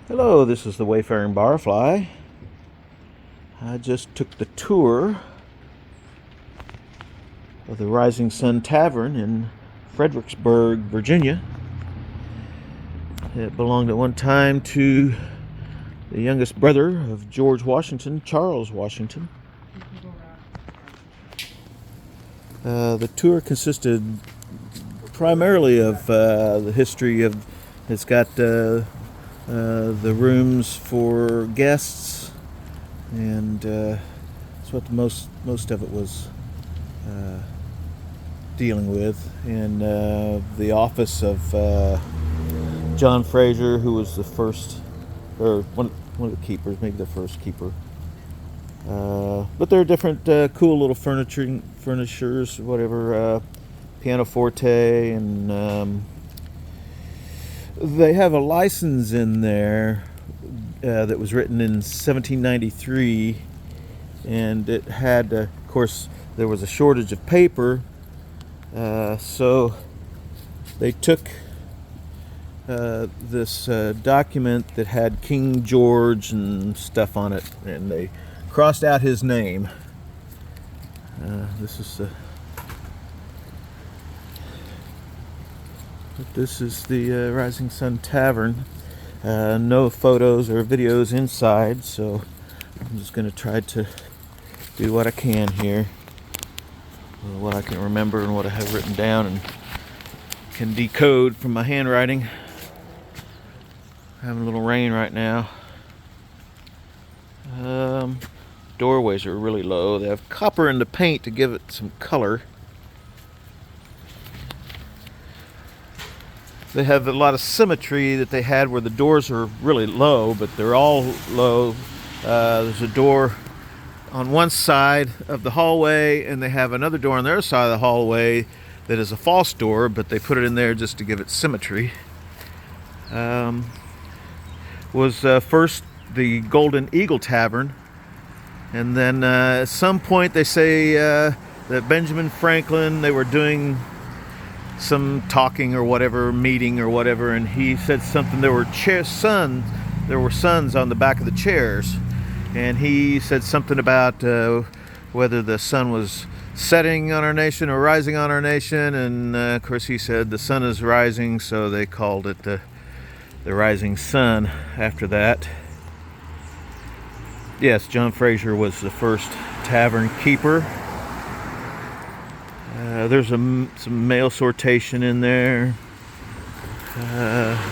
Hello, this is the Wayfaring Barfly. I just took the tour of the Rising Sun Tavern in Fredericksburg, Virginia. It belonged at one time to the youngest brother of George Washington, Charles Washington. The tour consisted primarily of the history of. It's got the rooms for guests, and that's what most of it was dealing with. And the office of John Fraser, who was the first, or one of the keepers, maybe the first keeper. But there are different cool little furnitures, whatever, pianoforte, and they have a license in there that was written in 1793, and it had, of course, there was a shortage of paper, so they took this document that had King George and stuff on it, and they crossed out his name. This is the Rising Sun Tavern. No photos or videos inside, so I'm just going to try to do what I can here, what I can remember and what I have written down and can decode from my handwriting. Having a little rain right now. Doorways are really low. They have copper in the paint to give it some color. They have a lot of symmetry that they had where the doors are really low, but they're all low. There's a door on one side of the hallway, and they have another door on the other side of the hallway that is a false door, but they put it in there just to give it symmetry. Was first the Golden Eagle Tavern, and then at some point they say that Benjamin Franklin, they were doing some talking or whatever, meeting or whatever, and he said something, there were suns on the back of the chairs, and he said something about whether the sun was setting on our nation or rising on our nation, and of course he said the sun is rising, so they called it the Rising Sun after that. Yes, John Fraser was the first tavern keeper. There's some mail sortation in there.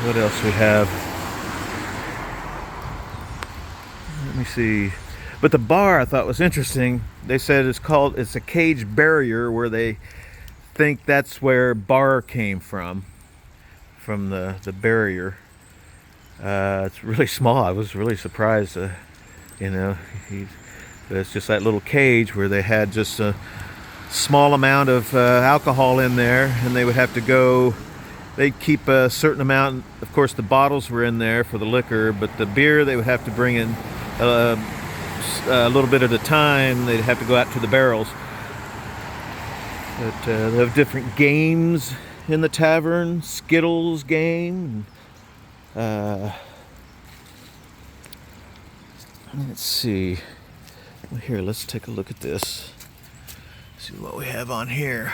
What else we have? Let me see. But the bar I thought was interesting. They said it's a cage barrier, where they think that's where bar came from the barrier. It's really small. I was really surprised. It's just that little cage where they had just a small amount of alcohol in there, and they would have to go, they'd keep a certain amount. Of course the bottles were in there for the liquor, but the beer they would have to bring in a little bit at a time. They'd have to go out to the barrels. But they have different games in the tavern. Skittles game, let's see, here, let's take a look at this. See what we have on here.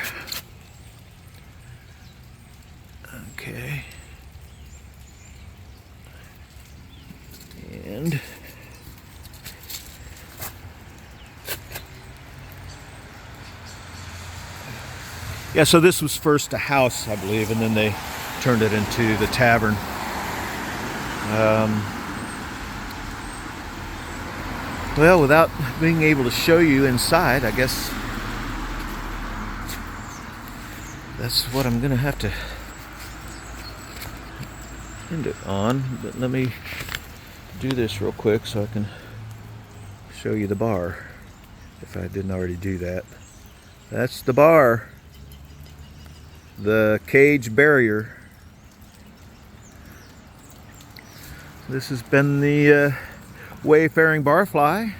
Okay. And yeah, so this was first a house, I believe, and then they turned it into the tavern. Well, without being able to show you inside, I guess that's what I'm going to have to end it on. But let me do this real quick so I can show you the bar, if I didn't already do that. That's the bar, the cage barrier. This has been the Wayfaring Barfly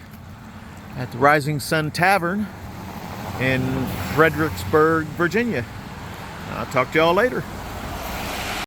at the Rising Sun Tavern in Fredericksburg, Virginia. I'll talk to y'all later.